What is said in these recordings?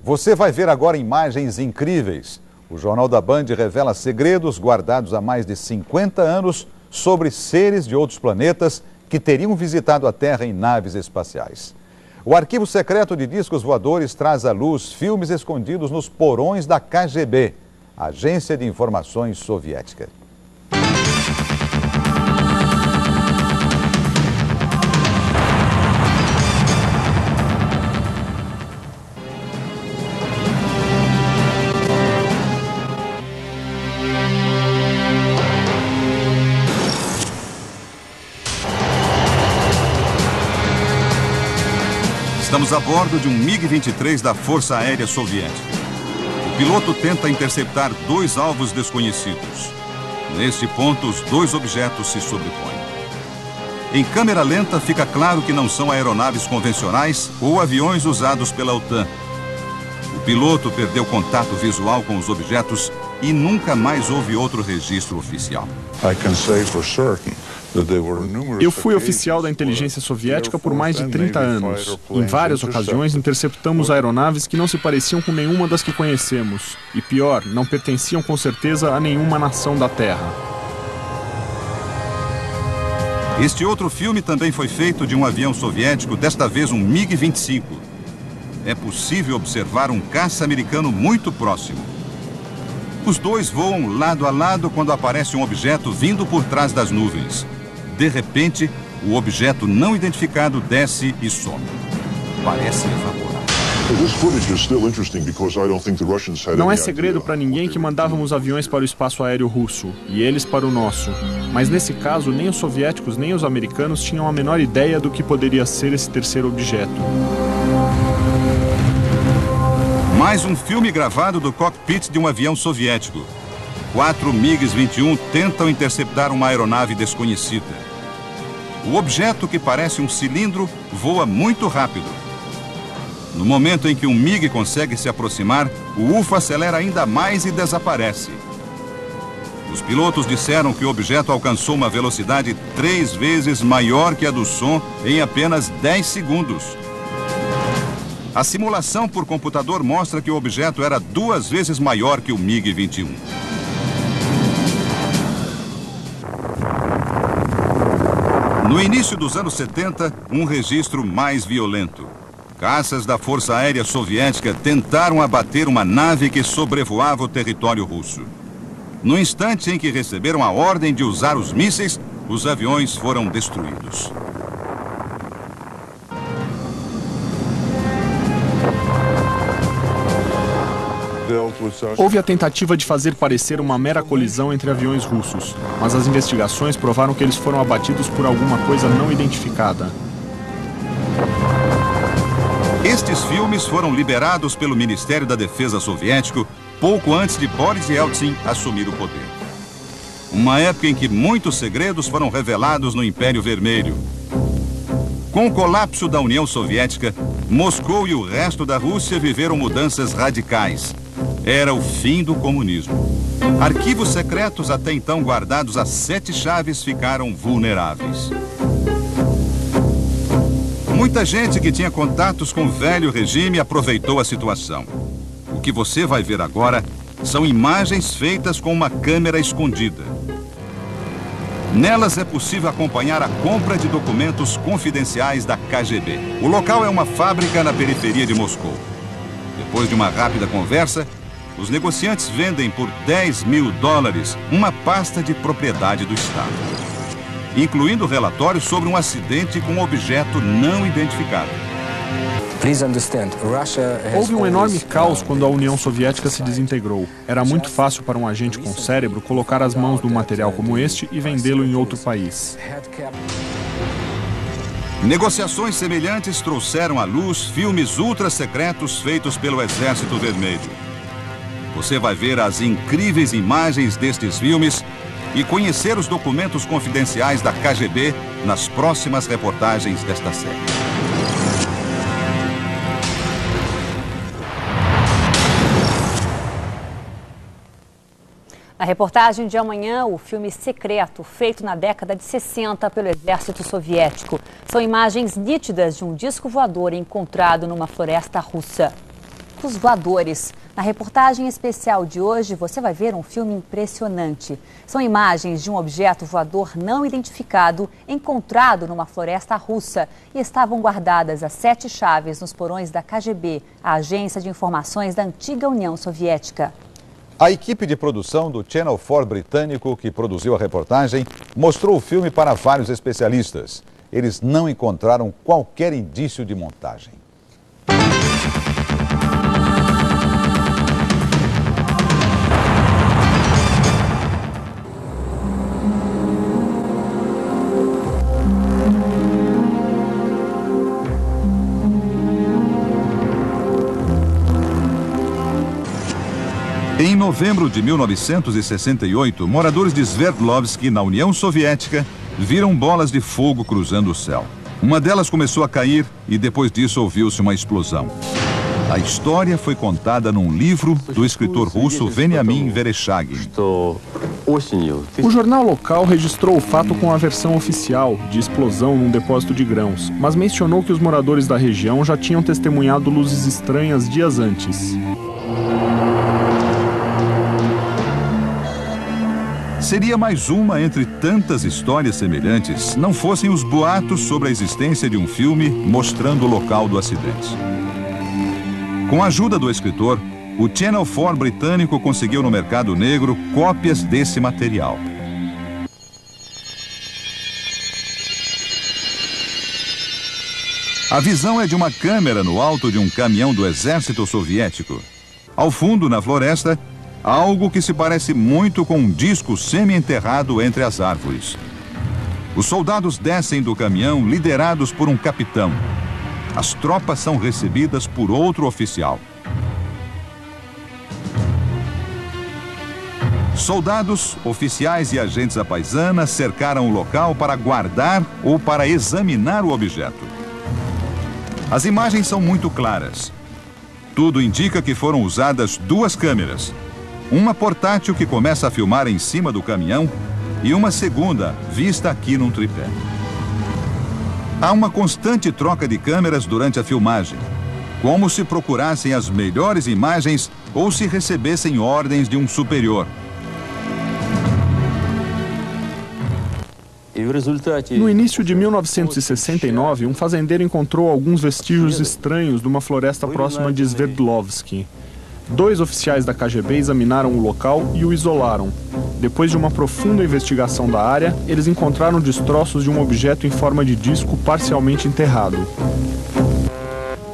Você vai ver agora imagens incríveis. O Jornal da Band revela segredos guardados há mais de 50 anos sobre seres de outros planetas que teriam visitado a Terra em naves espaciais. O arquivo secreto de discos voadores traz à luz filmes escondidos nos porões da KGB, Agência de Informações Soviética. Estamos a bordo de um MiG-23 da Força Aérea Soviética. O piloto tenta interceptar dois alvos desconhecidos. Neste ponto, os dois objetos se sobrepõem. Em câmera lenta, fica claro que não são aeronaves convencionais ou aviões usados pela OTAN. O piloto perdeu contato visual com os objetos e nunca mais houve outro registro oficial. Eu fui oficial da inteligência soviética por mais de 30 anos. Em várias ocasiões, interceptamos aeronaves que não se pareciam com nenhuma das que conhecemos. E pior, não pertenciam com certeza a nenhuma nação da Terra. Este outro filme também foi feito de um avião soviético, desta vez um MiG-25. É possível observar um caça americano muito próximo. Os dois voam lado a lado quando aparece um objeto vindo por trás das nuvens. De repente, o objeto não identificado desce e some. Parece evaporar. Não é segredo para ninguém que mandávamos aviões para o espaço aéreo russo, e eles para o nosso. Mas nesse caso, nem os soviéticos nem os americanos tinham a menor ideia do que poderia ser esse terceiro objeto. Mais um filme gravado do cockpit de um avião soviético. 4 MiG-21 tentam interceptar uma aeronave desconhecida. O objeto, que parece um cilindro, voa muito rápido. No momento em que um MiG consegue se aproximar, o UFO acelera ainda mais e desaparece. Os pilotos disseram que o objeto alcançou uma velocidade 3 vezes maior que a do som em apenas 10 segundos. A simulação por computador mostra que o objeto era 2 vezes maior que o MiG-21. No início dos anos 70, um registro mais violento. Caças da Força Aérea Soviética tentaram abater uma nave que sobrevoava o território russo. No instante em que receberam a ordem de usar os mísseis, os aviões foram destruídos. Houve a tentativa de fazer parecer uma mera colisão entre aviões russos, mas as investigações provaram que eles foram abatidos por alguma coisa não identificada. Estes filmes foram liberados pelo Ministério da Defesa soviético pouco antes de Boris Yeltsin assumir o poder. Uma época em que muitos segredos foram revelados no Império Vermelho. Com o colapso da União Soviética, Moscou e o resto da Rússia viveram mudanças radicais. Era o fim do comunismo. Arquivos secretos até então guardados a 7 chaves ficaram vulneráveis. Muita gente que tinha contatos com o velho regime aproveitou a situação. O que você vai ver agora são imagens feitas com uma câmera escondida. Nelas é possível acompanhar a compra de documentos confidenciais da KGB. O local é uma fábrica na periferia de Moscou. Depois de uma rápida conversa, os negociantes vendem por $10 mil uma pasta de propriedade do Estado, incluindo relatórios sobre um acidente com um objeto não identificado. Houve um enorme caos quando a União Soviética se desintegrou. Era muito fácil para um agente com cérebro colocar as mãos num material como este e vendê-lo em outro país. Negociações semelhantes trouxeram à luz filmes ultra-secretos feitos pelo Exército Vermelho. Você vai ver as incríveis imagens destes filmes e conhecer os documentos confidenciais da KGB nas próximas reportagens desta série. Na reportagem de amanhã, o filme Secreto, feito na década de 60 pelo exército soviético. São imagens nítidas de um disco voador encontrado numa floresta russa. objetos voadores. Na reportagem especial de hoje, você vai ver um filme impressionante. São imagens de um objeto voador não identificado encontrado numa floresta russa e estavam guardadas as 7 chaves nos porões da KGB, a agência de informações da antiga União Soviética. A equipe de produção do Channel 4 britânico que produziu a reportagem mostrou o filme para vários especialistas. Eles não encontraram qualquer indício de montagem. Em novembro de 1968, moradores de Sverdlovsk, na União Soviética, viram bolas de fogo cruzando o céu. Uma delas começou a cair e depois disso ouviu-se uma explosão. A história foi contada num livro do escritor russo Veniamin Vereshchagin. O jornal local registrou o fato com a versão oficial de explosão num depósito de grãos, mas mencionou que os moradores da região já tinham testemunhado luzes estranhas dias antes. Seria mais uma entre tantas histórias semelhantes, não fossem os boatos sobre a existência de um filme mostrando o local do acidente. Com a ajuda do escritor, o Channel 4 britânico conseguiu no mercado negro cópias desse material. A visão é de uma câmera no alto de um caminhão do exército soviético. Ao fundo, na floresta, algo que se parece muito com um disco semi-enterrado entre as árvores. Os soldados descem do caminhão liderados por um capitão. As tropas são recebidas por outro oficial. Soldados, oficiais e agentes à paisana cercaram o local para guardar ou para examinar o objeto. As imagens são muito claras. Tudo indica que foram usadas 2 câmeras. Uma portátil que começa a filmar em cima do caminhão e uma segunda vista aqui num tripé. Há uma constante troca de câmeras durante a filmagem, como se procurassem as melhores imagens ou se recebessem ordens de um superior. No início de 1969, um fazendeiro encontrou alguns vestígios estranhos numa floresta próxima de Sverdlovsk. 2 oficiais da KGB examinaram o local e o isolaram. Depois de uma profunda investigação da área, eles encontraram destroços de um objeto em forma de disco parcialmente enterrado.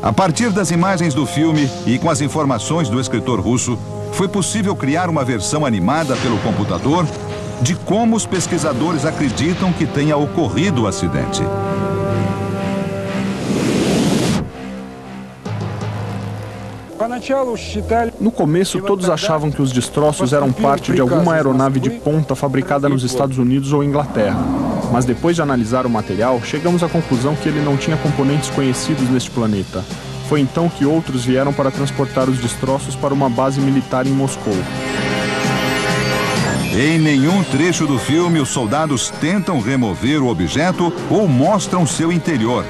A partir das imagens do filme e com as informações do escritor russo, foi possível criar uma versão animada pelo computador de como os pesquisadores acreditam que tenha ocorrido o acidente. No começo, todos achavam que os destroços eram parte de alguma aeronave de ponta fabricada nos Estados Unidos ou Inglaterra. Mas depois de analisar o material, chegamos à conclusão que ele não tinha componentes conhecidos neste planeta. Foi então que outros vieram para transportar os destroços para uma base militar em Moscou. Em nenhum trecho do filme, os soldados tentam remover o objeto ou mostram seu interior.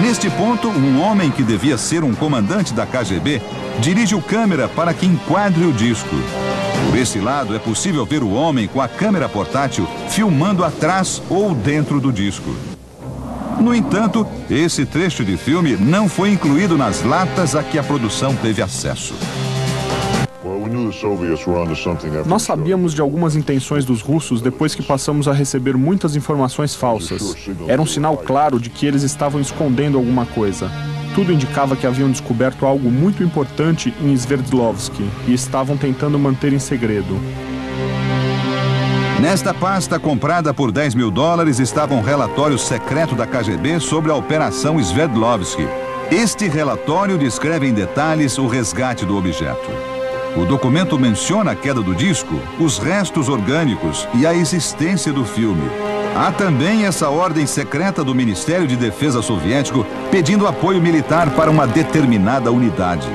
Neste ponto, um homem que devia ser um comandante da KGB dirige o câmera para que enquadre o disco. Por esse lado, é possível ver o homem com a câmera portátil filmando atrás ou dentro do disco. No entanto, esse trecho de filme não foi incluído nas latas a que a produção teve acesso. Nós sabíamos de algumas intenções dos russos depois que passamos a receber muitas informações falsas. Era um sinal claro de que eles estavam escondendo alguma coisa. Tudo indicava que haviam descoberto algo muito importante em Sverdlovsk e estavam tentando manter em segredo. Nesta pasta comprada por $10 mil estava um relatório secreto da KGB sobre a Operação Sverdlovsk. Este relatório descreve em detalhes o resgate do objeto. O documento menciona a queda do disco, os restos orgânicos e a existência do filme. Há também essa ordem secreta do Ministério de Defesa soviético pedindo apoio militar para uma determinada unidade.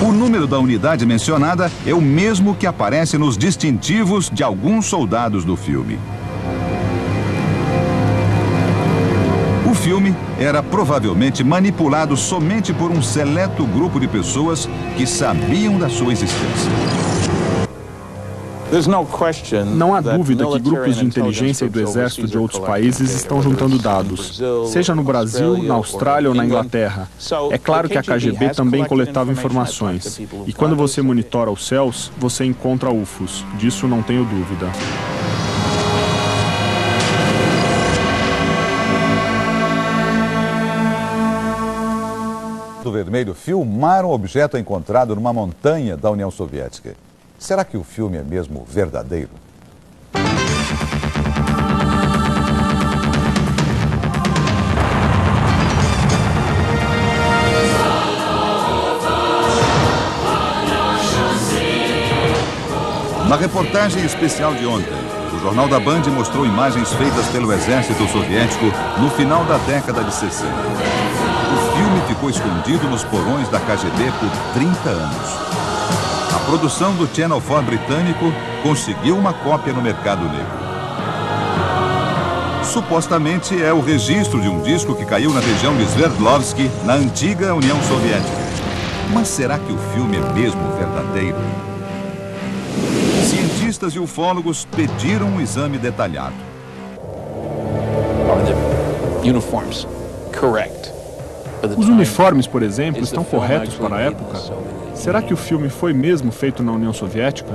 O número da unidade mencionada é o mesmo que aparece nos distintivos de alguns soldados do filme. O filme era provavelmente manipulado somente por um seleto grupo de pessoas que sabiam da sua existência. Não há dúvida que grupos de inteligência e do exército de outros países estão juntando dados, seja no Brasil, na Austrália ou na Inglaterra. É claro que a KGB também coletava informações. E quando você monitora os céus, você encontra UFOs. Disso não tenho dúvida. Do Vermelho filmaram um objeto encontrado numa montanha da União Soviética. Será que o filme é mesmo verdadeiro? Na reportagem especial de ontem, o Jornal da Band mostrou imagens feitas pelo exército soviético no final da década de 60. O filme ficou escondido nos porões da KGB por 30 anos. A produção do Channel 4 britânico conseguiu uma cópia no mercado negro. Supostamente é o registro de um disco que caiu na região de Sverdlovsk, na antiga União Soviética. Mas será que o filme é mesmo verdadeiro? Cientistas e ufólogos pediram um exame detalhado. Os uniformes, por exemplo, estão corretos para a época? Será que o filme foi mesmo feito na União Soviética?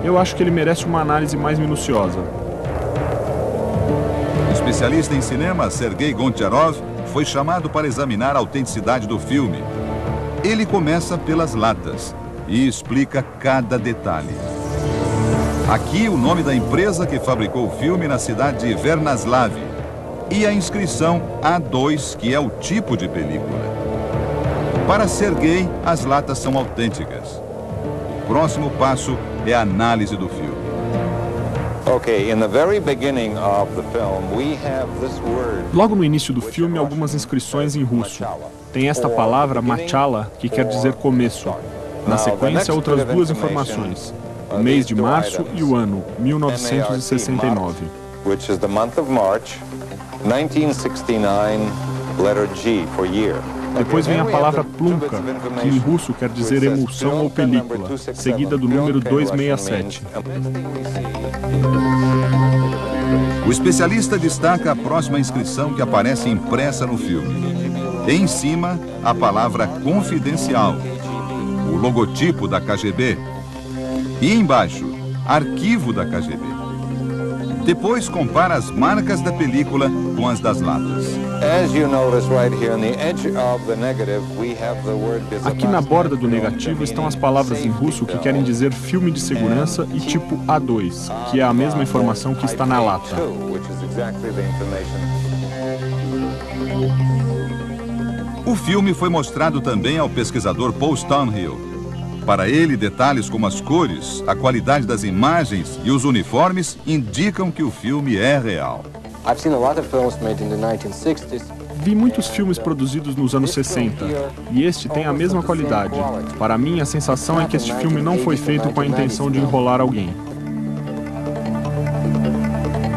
Eu acho que ele merece uma análise mais minuciosa. O especialista em cinema, Sergei Goncharov, foi chamado para examinar a autenticidade do filme. Ele começa pelas latas e explica cada detalhe. Aqui o nome da empresa que fabricou o filme na cidade de Vernaslav e a inscrição A2, que é o tipo de película. Para Sergei, as latas são autênticas. O próximo passo é a análise do filme. Logo no início do filme, algumas inscrições em russo. Tem esta palavra, machala, que quer dizer começo. Na sequência, outras duas informações. O mês de março e o ano, 1969. Which is the month of March, 1969, letter G for year. Depois vem a palavra plunka, que em russo quer dizer emulsão ou película, seguida do número 267. O especialista destaca a próxima inscrição que aparece impressa no filme. Em cima, a palavra confidencial, o logotipo da KGB e embaixo, arquivo da KGB. Depois compara as marcas da película com as das latas. Aqui na borda do negativo estão as palavras em russo que querem dizer filme de segurança e tipo A2, que é a mesma informação que está na lata. O filme foi mostrado também ao pesquisador Paul Stonehill. Para ele, detalhes como as cores, a qualidade das imagens e os uniformes indicam que o filme é real. Vi muitos filmes produzidos nos anos 60, e este tem a mesma qualidade. Para mim, a sensação é que este filme não foi feito com a intenção de enrolar alguém.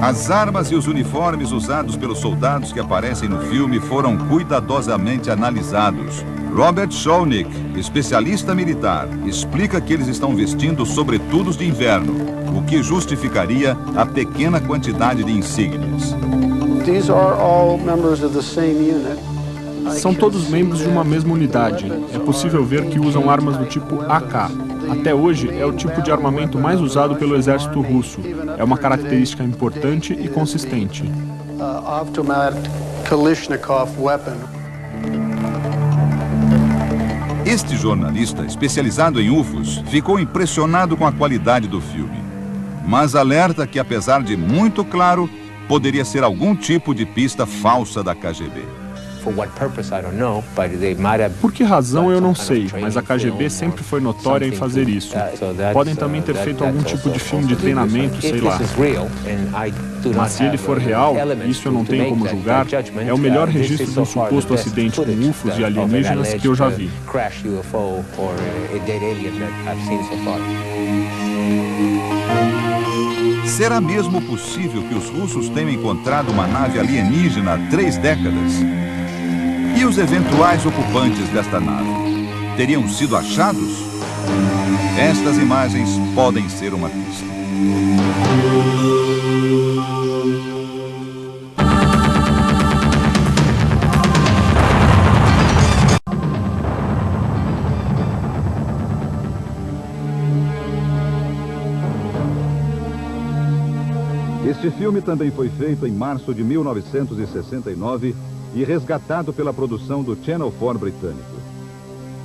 As armas e os uniformes usados pelos soldados que aparecem no filme foram cuidadosamente analisados. Robert Schoenig, especialista militar, explica que eles estão vestindo sobretudos de inverno, o que justificaria a pequena quantidade de insígnias. São todos membros de uma mesma unidade. É possível ver que usam armas do tipo AK. Até hoje, é o tipo de armamento mais usado pelo exército russo. É uma característica importante e consistente. Este jornalista, especializado em UFOs, ficou impressionado com a qualidade do filme. Mas alerta que, apesar de muito claro, poderia ser algum tipo de pista falsa da KGB. Por que razão eu não sei, mas a KGB sempre foi notória em fazer isso. Podem também ter feito algum tipo de filme de treinamento, sei lá. Mas se ele for real, isso eu não tenho como julgar, é o melhor registro de um suposto acidente com UFOs e alienígenas que eu já vi. Será mesmo possível que os russos tenham encontrado uma nave alienígena há 3 décadas? E os eventuais ocupantes desta nave teriam sido achados? Estas imagens podem ser uma pista. Este filme também foi feito em março de 1969 e resgatado pela produção do Channel 4 britânico.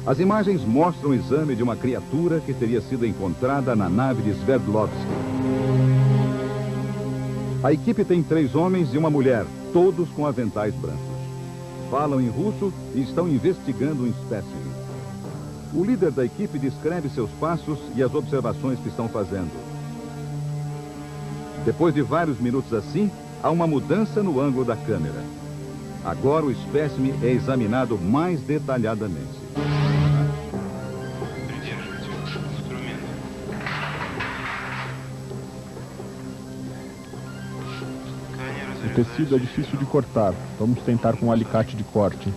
As imagens mostram o exame de uma criatura que teria sido encontrada na nave de Sverdlovsky. A equipe tem 3 homens e uma mulher, todos com aventais brancos. Falam em russo e estão investigando um espécime. O líder da equipe descreve seus passos e as observações que estão fazendo. Depois de vários minutos assim, há uma mudança no ângulo da câmera. Agora o espécime é examinado mais detalhadamente. O tecido é difícil de cortar. Vamos tentar com um alicate de corte.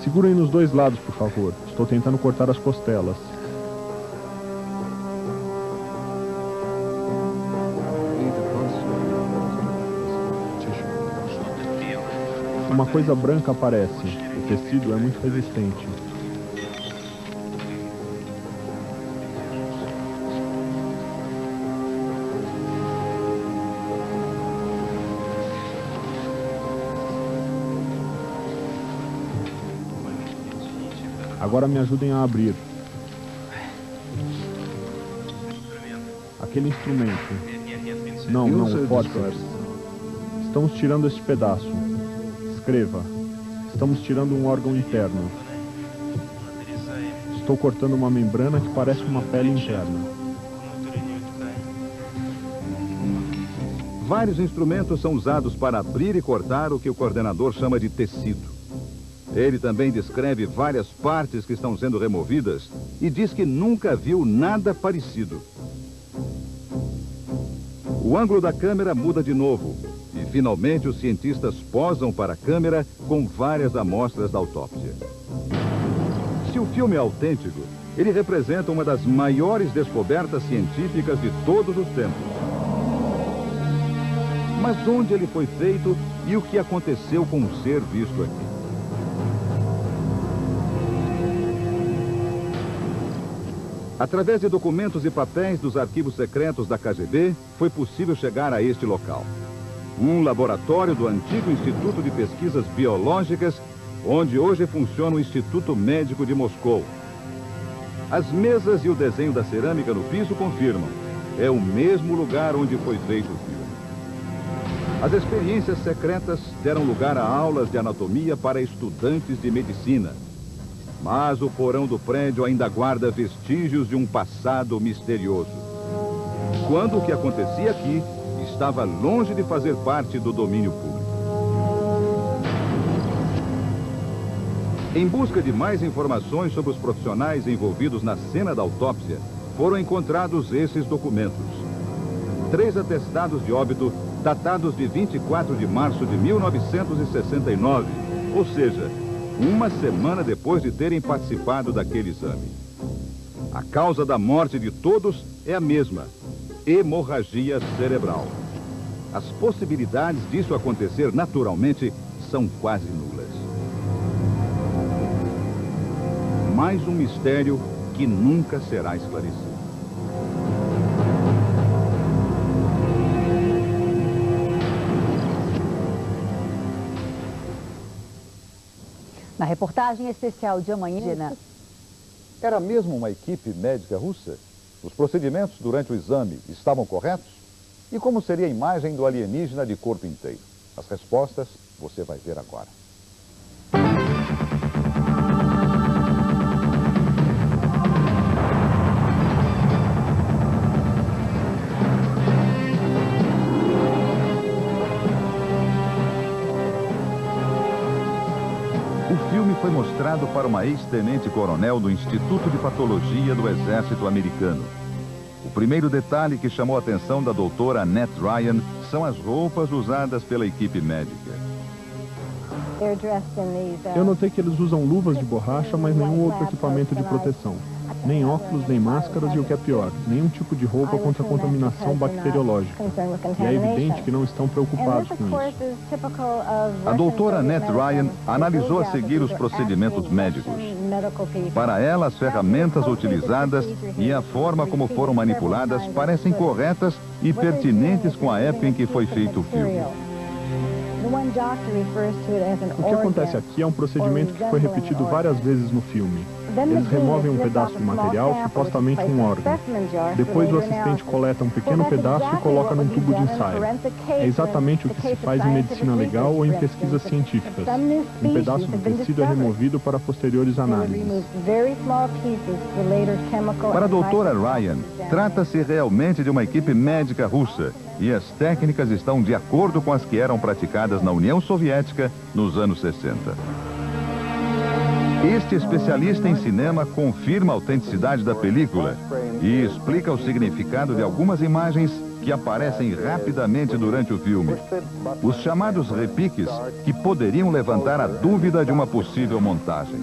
Segurem nos 2 lados, por favor. Estou tentando cortar as costelas. Uma coisa branca aparece. O tecido é muito resistente. Agora me ajudem a abrir. Aquele instrumento. Não, o fósforo. Estamos tirando este pedaço. Escreva. Estamos tirando um órgão interno. Estou cortando uma membrana que parece uma pele interna. Vários instrumentos são usados para abrir e cortar o que o coordenador chama de tecido. Ele também descreve várias partes que estão sendo removidas e diz que nunca viu nada parecido. O ângulo da câmera muda de novo e, finalmente, os cientistas posam para a câmera com várias amostras da autópsia. Se o filme é autêntico, ele representa uma das maiores descobertas científicas de todos os tempos. Mas onde ele foi feito e o que aconteceu com o ser visto aqui? Através de documentos e papéis dos arquivos secretos da KGB, foi possível chegar a este local. Um laboratório do antigo Instituto de Pesquisas Biológicas, onde hoje funciona o Instituto Médico de Moscou. As mesas e o desenho da cerâmica no piso confirmam. É o mesmo lugar onde foi feito o filme. As experiências secretas deram lugar a aulas de anatomia para estudantes de medicina. Mas o porão do prédio ainda guarda vestígios de um passado misterioso. Quando o que acontecia aqui estava longe de fazer parte do domínio público. Em busca de mais informações sobre os profissionais envolvidos na cena da autópsia, foram encontrados esses documentos. 3 atestados de óbito datados de 24 de março de 1969, ou seja, uma semana depois de terem participado daquele exame. A causa da morte de todos é a mesma: hemorragia cerebral. As possibilidades disso acontecer naturalmente são quase nulas. Mais um mistério que nunca será esclarecido. Na reportagem especial de amanhã... Era mesmo uma equipe médica russa? Os procedimentos durante o exame estavam corretos? E como seria a imagem do alienígena de corpo inteiro? As respostas você vai ver agora. O filme foi mostrado para uma ex-tenente-coronel do Instituto de Patologia do Exército Americano. O primeiro detalhe que chamou a atenção da doutora Annette Ryan são as roupas usadas pela equipe médica. Eu notei que eles usam luvas de borracha, mas nenhum outro equipamento de proteção. Nem óculos, nem máscaras e, o que é pior, nenhum tipo de roupa contra a contaminação bacteriológica. E é evidente que não estão preocupados com isso. A doutora Annette Ryan analisou a seguir os procedimentos médicos. Para ela, as ferramentas utilizadas e a forma como foram manipuladas parecem corretas e pertinentes com a época em que foi feito o filme. O que acontece aqui é um procedimento que foi repetido várias vezes no filme. Eles removem um pedaço de material, supostamente um órgão. Depois o assistente coleta um pequeno pedaço e coloca num tubo de ensaio. É exatamente o que se faz em medicina legal ou em pesquisas científicas. Um pedaço do tecido é removido para posteriores análises. Para a doutora Ryan, trata-se realmente de uma equipe médica russa e as técnicas estão de acordo com as que eram praticadas na União Soviética nos anos 60. Este especialista em cinema confirma a autenticidade da película e explica o significado de algumas imagens que aparecem rapidamente durante o filme. Os chamados repiques, que poderiam levantar a dúvida de uma possível montagem.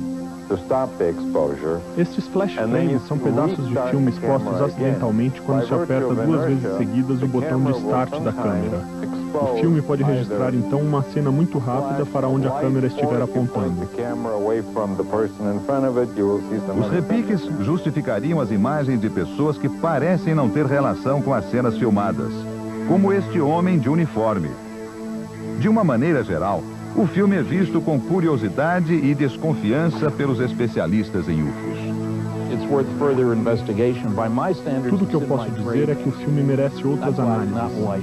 Estes flash frames são pedaços de filme expostos acidentalmente quando se aperta 2 vezes seguidas o botão de start da câmera. O filme pode registrar então uma cena muito rápida para onde a câmera estiver apontando. Os repiques justificariam as imagens de pessoas que parecem não ter relação com as cenas filmadas, como este homem de uniforme. De uma maneira geral, o filme é visto com curiosidade e desconfiança pelos especialistas em UFOs. Tudo que eu posso dizer é que o filme merece outras análises.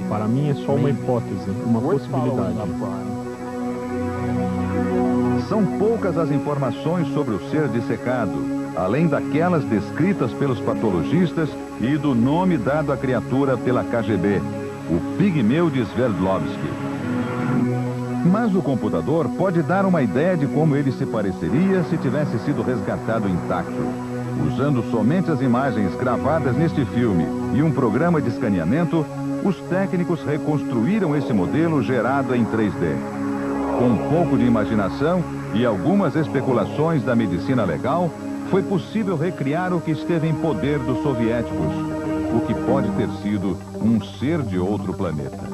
Para mim é só uma hipótese, uma possibilidade. São poucas as informações sobre o ser dissecado, além daquelas descritas pelos patologistas e do nome dado à criatura pela KGB, o Pigmeu de Sverdlovsky. Mas o computador pode dar uma ideia de como ele se pareceria se tivesse sido resgatado intacto. Usando somente as imagens gravadas neste filme e um programa de escaneamento, os técnicos reconstruíram esse modelo gerado em 3D. Com um pouco de imaginação e algumas especulações da medicina legal, foi possível recriar o que esteve em poder dos soviéticos, o que pode ter sido um ser de outro planeta.